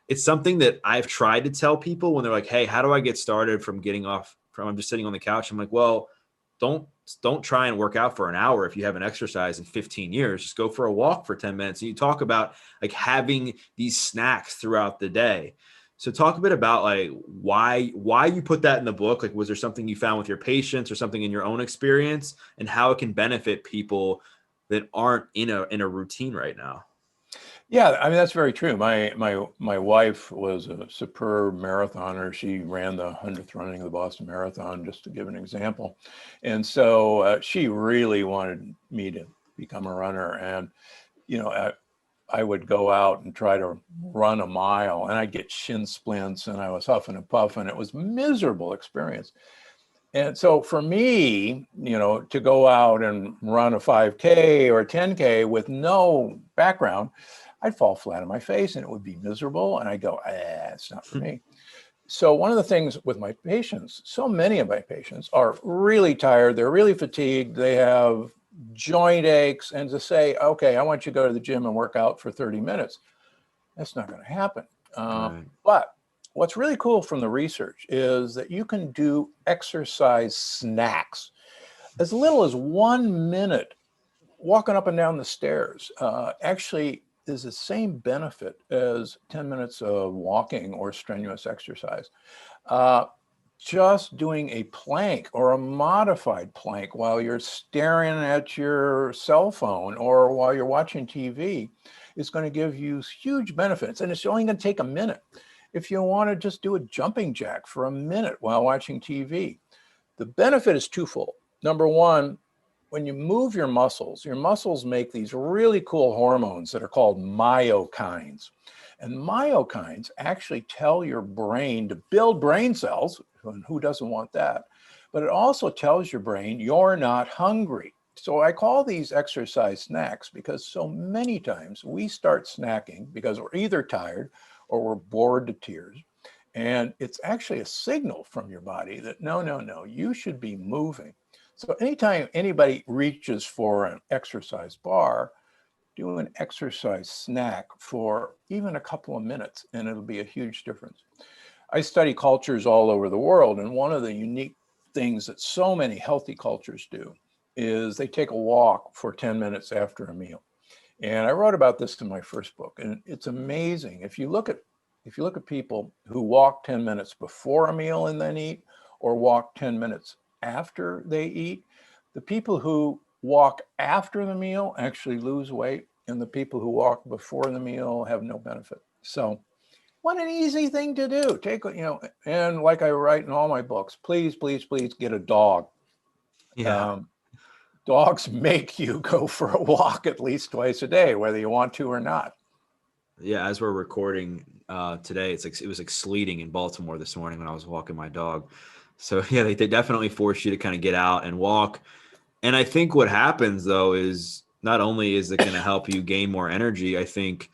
it's something that I've tried to tell people when they're like, hey, how do I get started from I'm just sitting on the couch. I'm like, well, don't try and work out for an hour if you haven't exercised in 15 years. Just go for a walk for 10 minutes. And you talk about like having these snacks throughout the day. So talk a bit about like why you put that in the book. Like, was there something you found with your patients or something in your own experience, and how it can benefit people that aren't in a routine right now? Yeah, I mean, that's very true. My wife was a superb marathoner. She ran the 100th running of the Boston Marathon, just to give an example. And so she really wanted me to become a runner. And, I would go out and try to run a mile, and I'd get shin splints, and I was huffing and puffing. It was a miserable experience. And so for me, to go out and run a 5K or a 10K with no background, I'd fall flat on my face and it would be miserable. And I'd go, it's not for me. So one of the things with my patients, so many of my patients are really tired. They're really fatigued. They have joint aches. And to say, okay, I want you to go to the gym and work out for 30 minutes, that's not going to happen. Right. But what's really cool from the research is that you can do exercise snacks. As little as 1 minute walking up and down the stairs actually is the same benefit as 10 minutes of walking or strenuous exercise. Just doing a plank or a modified plank while you're staring at your cell phone or while you're watching TV is going to give you huge benefits. And it's only going to take a minute. If you want to just do a jumping jack for a minute while watching TV, the benefit is twofold. Number one, when you move your muscles make these really cool hormones that are called myokines. And myokines actually tell your brain to build brain cells, and who doesn't want that? But it also tells your brain you're not hungry. So I call these exercise snacks because so many times we start snacking because we're either tired or we're bored to tears. And it's actually a signal from your body that no, you should be moving. So anytime anybody reaches for an exercise bar, do an exercise snack for even a couple of minutes, and it'll be a huge difference. I study cultures all over the world, and one of the unique things that so many healthy cultures do is they take a walk for 10 minutes after a meal. And I wrote about this in my first book, and it's amazing. If you look at people who walk 10 minutes before a meal and then eat, or walk 10 minutes after they eat, the people who walk after the meal actually lose weight, and the people who walk before the meal have no benefit. So what an easy thing to do. And like I write in all my books, please, please, please get a dog. Yeah. Dogs make you go for a walk at least twice a day, whether you want to or not. Yeah, as we're recording today, it was like sleeting in Baltimore this morning when I was walking my dog. So yeah, they definitely force you to kind of get out and walk. And I think what happens though is not only is it going to help you gain more energy, I think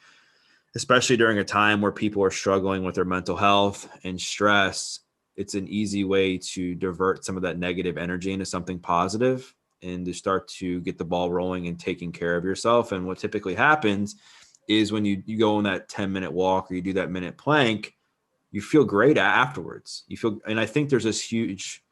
especially during a time where people are struggling with their mental health and stress. It's an easy way to divert some of that negative energy into something positive and to start to get the ball rolling and taking care of yourself. And what typically happens is when you go on that 10-minute walk or you do that minute plank, you feel great afterwards. And I think there's this huge,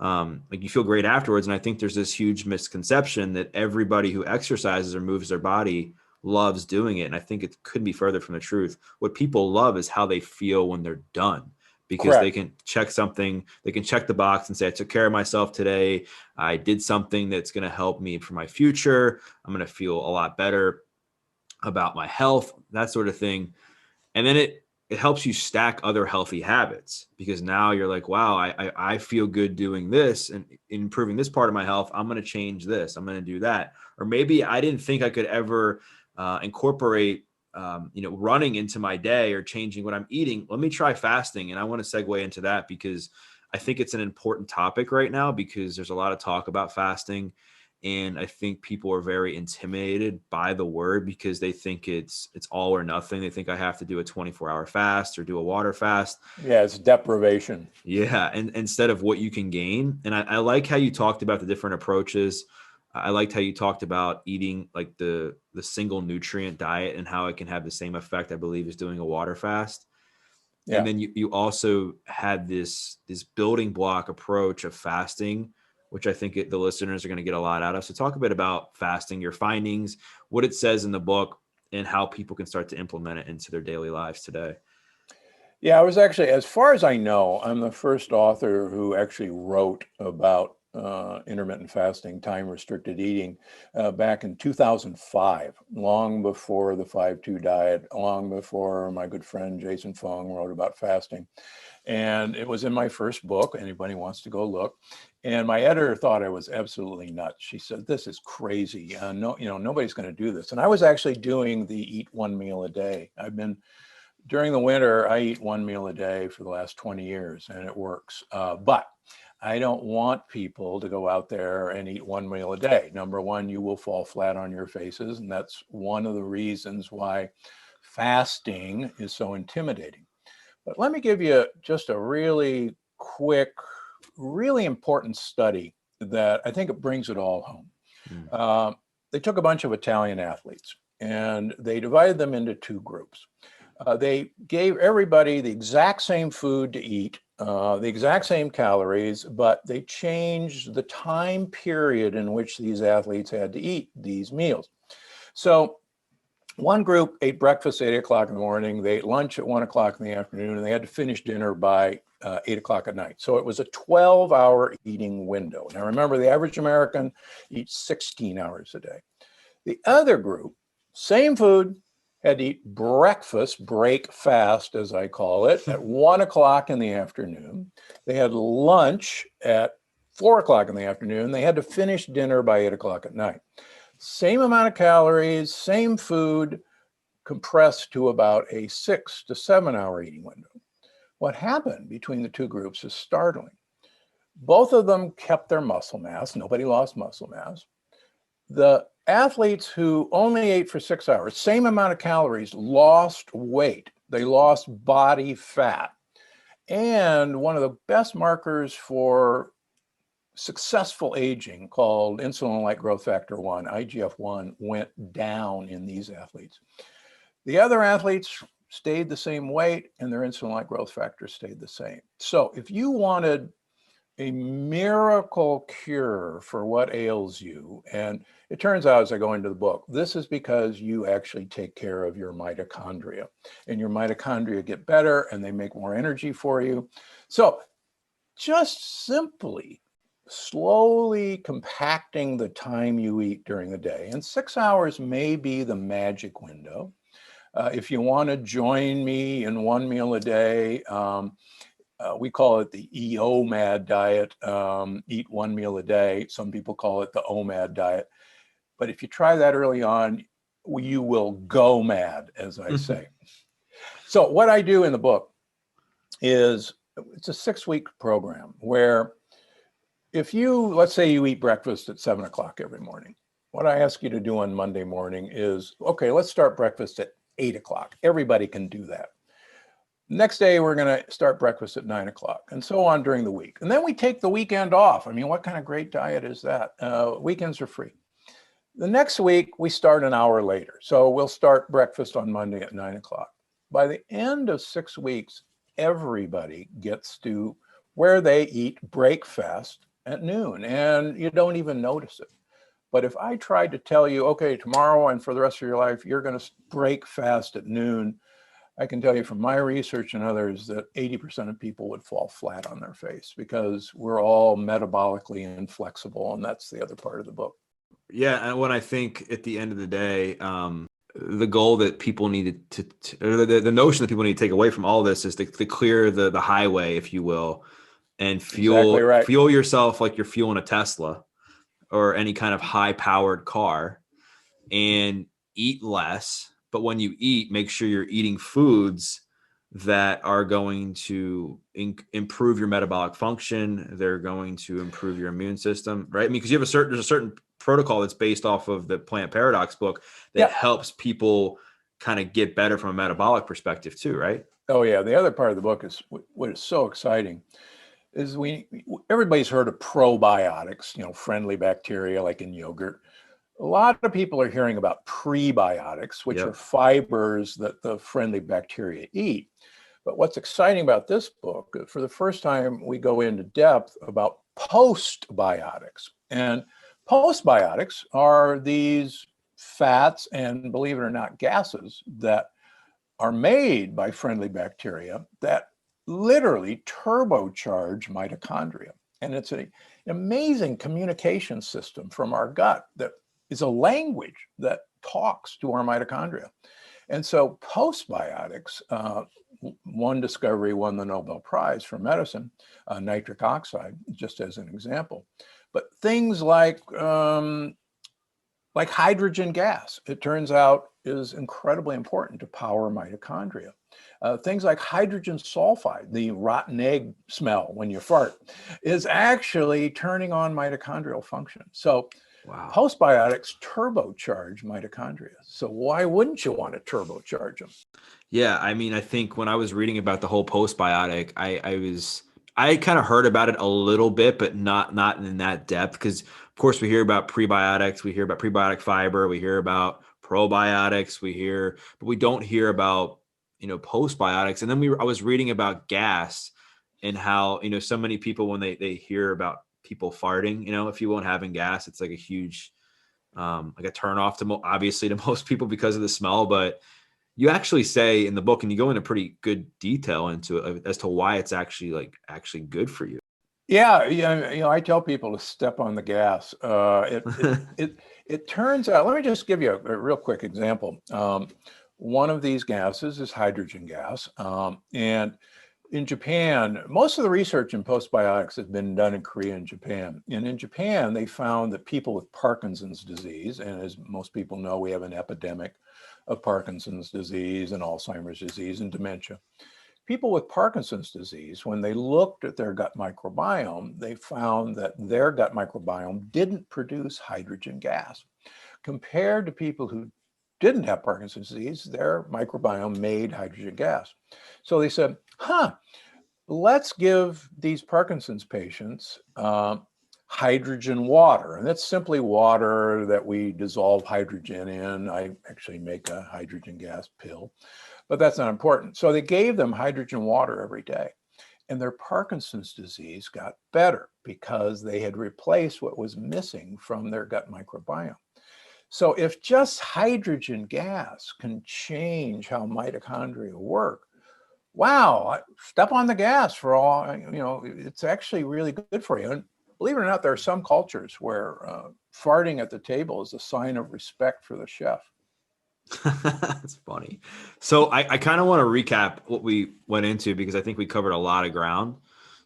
you feel great afterwards. And I think there's this huge misconception that everybody who exercises or moves their body loves doing it. And I think it couldn't be further from the truth. What people love is how they feel when they're done, because Correct. they can check something, they can check the box and say, I took care of myself today. I did something that's going to help me for my future. I'm going to feel a lot better about my health, that sort of thing. And then it helps you stack other healthy habits, because now you're like, wow, I feel good doing this and improving this part of my health. I'm going to change this. I'm going to do that. Or maybe I didn't think I could ever incorporate, running into my day or changing what I'm eating. Let me try fasting. And I want to segue into that because I think it's an important topic right now, because there's a lot of talk about fasting. And I think people are very intimidated by the word because they think it's all or nothing. They think I have to do a 24-hour fast or do a water fast. Yeah, it's deprivation. Yeah. And instead of what you can gain. And I like how you talked about the different approaches. I liked how you talked about eating like the single nutrient diet and how it can have the same effect, I believe, as doing a water fast. Yeah. And then you also had this building block approach of fasting, which I think the listeners are going to get a lot out of. So talk a bit about fasting, your findings, what it says in the book, and how people can start to implement it into their daily lives today. Yeah, I was actually, as far as I know, I'm the first author who actually wrote about intermittent fasting, time restricted eating, back in 2005, long before the 5-2 diet, long before my good friend Jason Fung wrote about fasting. And it was in my first book. Anybody wants to go look. And my editor thought I was absolutely nuts. She said, "This is crazy. Nobody's going to do this." And I was actually doing the eat one meal a day. During the winter, I eat one meal a day for the last 20 years, and it works. But I don't want people to go out there and eat one meal a day. Number one, you will fall flat on your faces. And that's one of the reasons why fasting is so intimidating. But let me give you just a really quick, really important study that I think it brings it all home. They took a bunch of Italian athletes and they divided them into two groups. They gave everybody the exact same food to eat, the exact same calories, but they changed the time period in which these athletes had to eat these meals. So one group ate breakfast at 8 o'clock in the morning, they ate lunch at 1 o'clock in the afternoon, and they had to finish dinner by 8 o'clock at night. So it was a 12-hour eating window. Now remember, the average American eats 16 hours a day. The other group, same food, had to eat breakfast, break fast, as I call it, at 1 o'clock in the afternoon. They had lunch at 4 o'clock in the afternoon. They had to finish dinner by 8 o'clock at night. Same amount of calories, same food, compressed to about a 6 to 7 hour eating window. What happened between the two groups is startling. Both of them kept their muscle mass. Nobody lost muscle mass. The athletes who only ate for 6 hours, same amount of calories, lost weight. They lost body fat. And one of the best markers for successful aging, called insulin-like growth factor 1, IGF-1, went down in these athletes. The other athletes stayed the same weight and their insulin-like growth factor stayed the same. So if you wanted a miracle cure for what ails you, and it turns out as I go into the book, this is because you actually take care of your mitochondria, and your mitochondria get better and they make more energy for you. So just simply slowly compacting the time you eat during the day, and 6 hours may be the magic window. If you want to join me in one meal a day, we call it the EOMAD diet, eat one meal a day. Some people call it the OMAD diet. But if you try that early on, you will go mad, as I say. So what I do in the book is, it's a 6-week program where if you, let's say you eat breakfast at 7 o'clock every morning, what I ask you to do on Monday morning is, okay, let's start breakfast at 8 o'clock. Everybody can do that. Next day, we're going to start breakfast at 9 o'clock, and so on during the week. And then we take the weekend off. I mean, what kind of great diet is that? Weekends are free. The next week, we start an hour later. So we'll start breakfast on Monday at 9 o'clock. By the end of 6 weeks, everybody gets to where they eat breakfast at noon, and you don't even notice it. But if I tried to tell you, okay, tomorrow and for the rest of your life, you're going to break fast at noon, I can tell you from my research and others that 80% of people would fall flat on their face because we're all metabolically inflexible. And that's the other part of the book. Yeah. And what I think at the end of the day, the goal that people needed or the notion that people need to take away from all this is to clear the highway, if you will, and Exactly right. fuel yourself like you're fueling a Tesla or any kind of high powered car, and eat less. But when you eat, make sure you're eating foods that are going to improve your metabolic function. They're going to improve your immune system, right? I mean, because there's a certain protocol that's based off of the Plant Paradox book that helps people kind of get better from a metabolic perspective too, right? Oh yeah. The other part of the book is what is so exciting is everybody's heard of probiotics, friendly bacteria like in yogurt. A lot of people are hearing about prebiotics, which are fibers that the friendly bacteria eat. But what's exciting about this book, for the first time, we go into depth about postbiotics. And postbiotics are these fats and, believe it or not, gases that are made by friendly bacteria that literally turbocharge mitochondria. And it's an amazing communication system from our gut that is a language that talks to our mitochondria. And so postbiotics, one discovery won the Nobel Prize for medicine, nitric oxide, just as an example. But things like hydrogen gas, it turns out is incredibly important to power mitochondria. Things like hydrogen sulfide, the rotten egg smell when you fart, is actually turning on mitochondrial function. So postbiotics turbocharge mitochondria. So why wouldn't you want to turbocharge them? Yeah, I mean, I think when I was reading about the whole postbiotic, I kind of heard about it a little bit, but not in that depth. Because of course we hear about prebiotics, we hear about prebiotic fiber, we hear about probiotics, but we don't hear about postbiotics. And then I was reading about gas and how so many people when they hear about people farting, if you won't having gas, it's like a huge like a turn off to obviously to most people because of the smell. But you actually say in the book, and you go into pretty good detail into it as to why it's actually good for you. Yeah. I tell people to step on the gas. It turns out, let me just give you a real quick example. One of these gases is hydrogen gas. And in Japan, most of the research in postbiotics has been done in Korea and Japan. And in Japan, they found that people with Parkinson's disease, and as most people know, we have an epidemic of Parkinson's disease and Alzheimer's disease and dementia. People with Parkinson's disease, when they looked at their gut microbiome, they found that their gut microbiome didn't produce hydrogen gas. Compared to people who didn't have Parkinson's disease, their microbiome made hydrogen gas. So they said, let's give these Parkinson's patients hydrogen water. And that's simply water that we dissolve hydrogen in. I actually make a hydrogen gas pill, but that's not important. So they gave them hydrogen water every day. And their Parkinson's disease got better because they had replaced what was missing from their gut microbiome. So if just hydrogen gas can change how mitochondria work, wow, step on the gas for all, it's actually really good for you. And believe it or not, there are some cultures where farting at the table is a sign of respect for the chef. That's funny. So I kind of want to recap what we went into because I think we covered a lot of ground.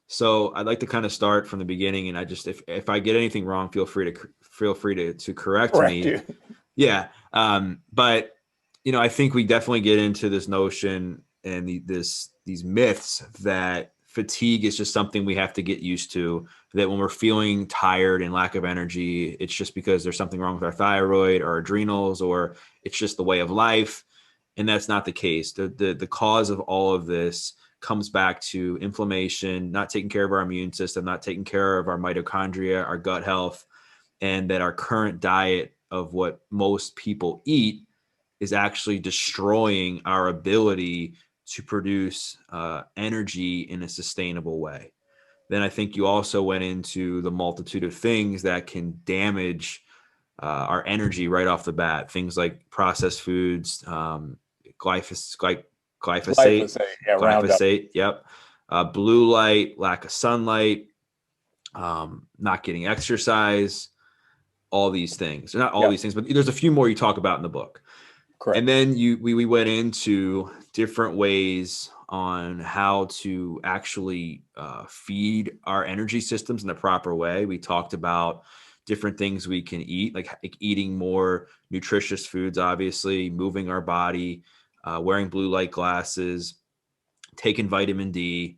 So I'd like to kind of start from the beginning, and if I get anything wrong, feel free to correct me. You. Yeah. But I think we definitely get into this notion and these myths that fatigue is just something we have to get used to, that when we're feeling tired and lack of energy, it's just because there's something wrong with our thyroid or adrenals, or it's just the way of life. And that's not the case. The cause of all of this comes back to inflammation, not taking care of our immune system, not taking care of our mitochondria, our gut health, and that our current diet of what most people eat is actually destroying our ability to produce energy in a sustainable way. Then I think you also went into the multitude of things that can damage our energy right off the bat. Things like processed foods, glyphosate, Glyphosate, yeah, Roundup. glyphosate. Yep. Blue light, lack of sunlight, not getting exercise, all these things. Not all Yeah, these things, but there's a few more you talk about in the book. And correct. then we went into different ways on how to actually feed our energy systems in the proper way. We talked about different things we can eat, like eating more nutritious foods, obviously, moving our body, wearing blue light glasses, taking vitamin D,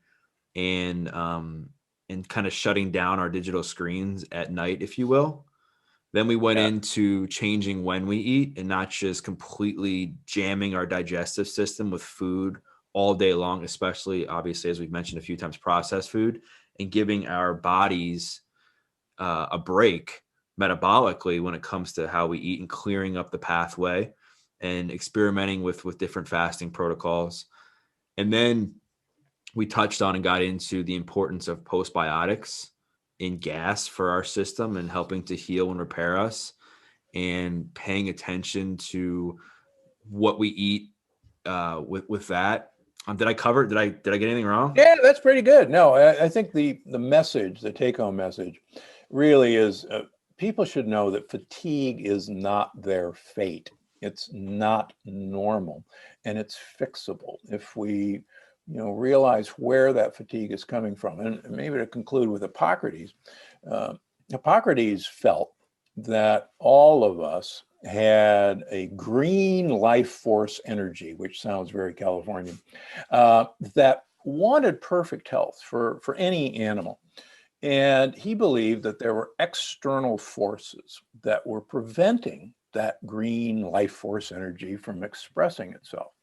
and kind of shutting down our digital screens at night, if you will. Then we went Yeah. into changing when we eat and not just completely jamming our digestive system with food all day long, especially, obviously, as we've mentioned a few times, processed food, and giving our bodies a break metabolically when it comes to how we eat and clearing up the pathway and experimenting with different fasting protocols. And then we touched on and got into the importance of postbiotics in gas for our system and helping to heal and repair us, and paying attention to what we eat with that. Did I cover? Did I get anything wrong? Yeah, that's pretty good. No, I think the message, the take-home message, really is people should know that fatigue is not their fate. It's not normal, and it's fixable if we, realize where that fatigue is coming from. And maybe to conclude with Hippocrates, uh, Hippocrates felt that all of us had a green life force energy, which sounds very Californian, that wanted perfect health for any animal. And he believed that there were external forces that were preventing that green life force energy from expressing itself.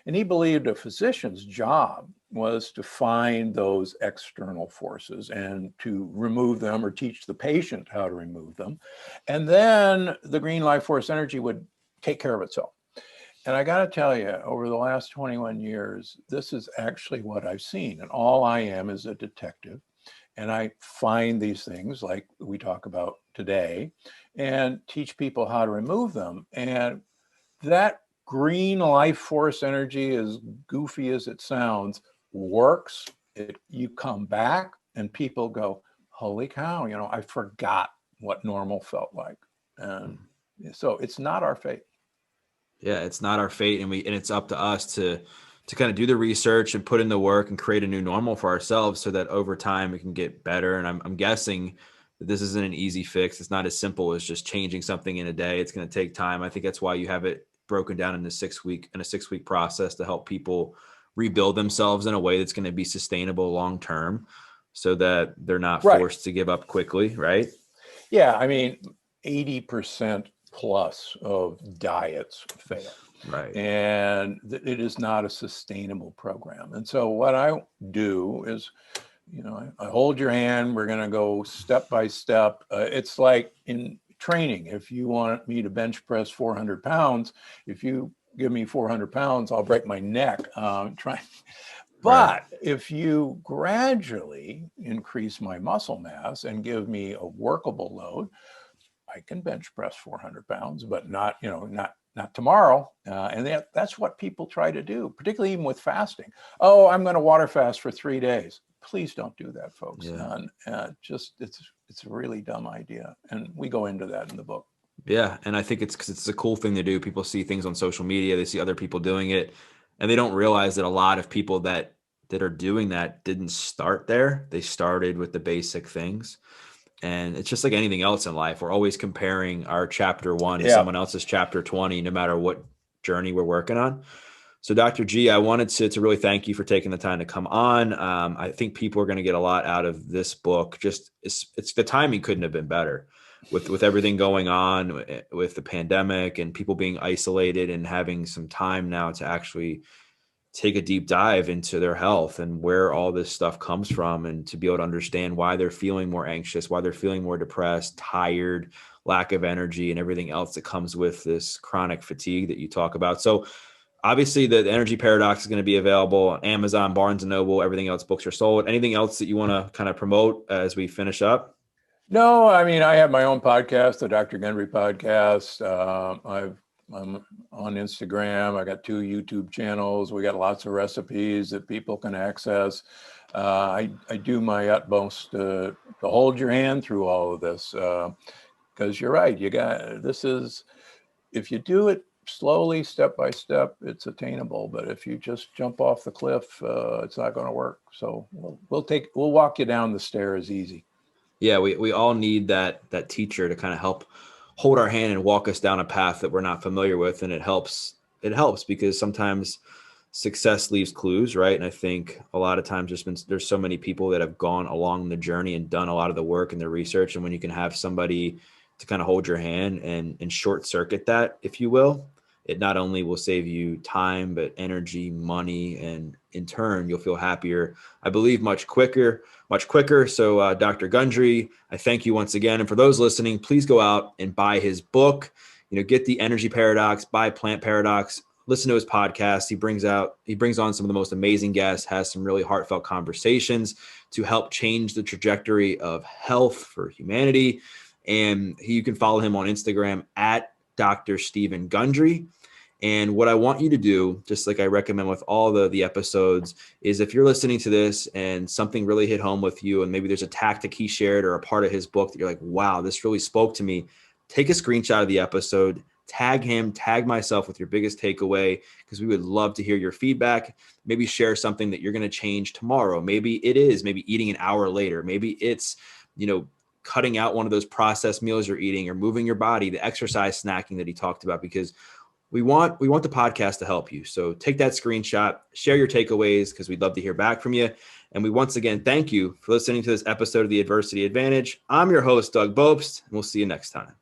And he believed a physician's job was to find those external forces and to remove them or teach the patient how to remove them. And then the green life force energy would take care of itself. And I got to tell you, over the last 21 years, this is actually what I've seen. And all I am is a detective. And I find these things like we talk about today and teach people how to remove them. And that green life force energy, as goofy as it sounds, works. You come back and people go, holy cow, I forgot what normal felt like. And so it's not our fate. Yeah, it's not our fate, and it's up to us to kind of do the research and put in the work and create a new normal for ourselves, so that over time it can get better. And I'm guessing that this isn't an easy fix. It's not as simple as just changing something in a day. It's going to take time. I think that's why you have it broken down in a 6-week process to help people rebuild themselves in a way that's going to be sustainable long term, so that they're not Right. forced to give up quickly, right? Yeah, I mean, 80% plus of diets fail. Right. And it is not a sustainable program. And so what I do is, I hold your hand. We're going to go step by step. It's like in training. If you want me to bench press 400 pounds, if you give me 400 pounds, I'll break my neck trying. But if you gradually increase my muscle mass and give me a workable load, I can bench press 400 pounds, but not tomorrow. And that's what people try to do, particularly even with fasting. Oh, I'm going to water fast for 3 days. Please don't do that, folks. Yeah. It's a really dumb idea. And we go into that in the book. Yeah. And I think it's because it's a cool thing to do. People see things on social media, they see other people doing it, and they don't realize that a lot of people that are doing that didn't start there. They started with the basic things. And it's just like anything else in life. We're always comparing our chapter 1 to someone else's chapter 20, no matter what journey we're working on. So Dr. G, I wanted to really thank you for taking the time to come on. I think people are going to get a lot out of this book. Just it's the timing couldn't have been better. with everything going on with the pandemic and people being isolated and having some time now to actually take a deep dive into their health and where all this stuff comes from, and to be able to understand why they're feeling more anxious, why they're feeling more depressed, tired, lack of energy, and everything else that comes with this chronic fatigue that you talk about. So obviously the energy paradox is going to be available on Amazon, Barnes and Noble, everything else books are sold. Anything else that you want to kind of promote as we finish up? No, I mean, I have my own podcast, the Dr. Gundry podcast. I'm on Instagram. I got 2 YouTube channels. We got lots of recipes that people can access. I do my utmost to hold your hand through all of this, because you're right. If you do it slowly, step by step, it's attainable. But if you just jump off the cliff, it's not going to work. So we'll walk you down the stairs easy. Yeah, we all need that teacher to kind of help hold our hand and walk us down a path that we're not familiar with. And it helps because sometimes success leaves clues, right? And I think a lot of times there's so many people that have gone along the journey and done a lot of the work and the research. And when you can have somebody to kind of hold your hand and short circuit that, if you will, it not only will save you time, but energy, money, and in turn, you'll feel happier, I believe, much quicker. So Dr. Gundry, I thank you once again. And for those listening, please go out and buy his book, get the Energy Paradox, buy Plant Paradox, listen to his podcast. He brings on some of the most amazing guests, has some really heartfelt conversations to help change the trajectory of health for humanity. And you can follow him on Instagram at Dr. Stephen Gundry. And what I want you to do, just like I recommend with all the episodes, is if you're listening to this and something really hit home with you, and maybe there's a tactic he shared or a part of his book that you're like, wow, this really spoke to me, take a screenshot of the episode, tag him, tag myself with your biggest takeaway, because we would love to hear your feedback. Maybe share something that you're going to change tomorrow. Maybe eating an hour later. Maybe it's, cutting out one of those processed meals you're eating, or moving your body, the exercise snacking that he talked about, because we want the podcast to help you. So take that screenshot, share your takeaways, because we'd love to hear back from you. And we once again thank you for listening to this episode of The Adversity Advantage. I'm your host, Doug Bopst, and we'll see you next time.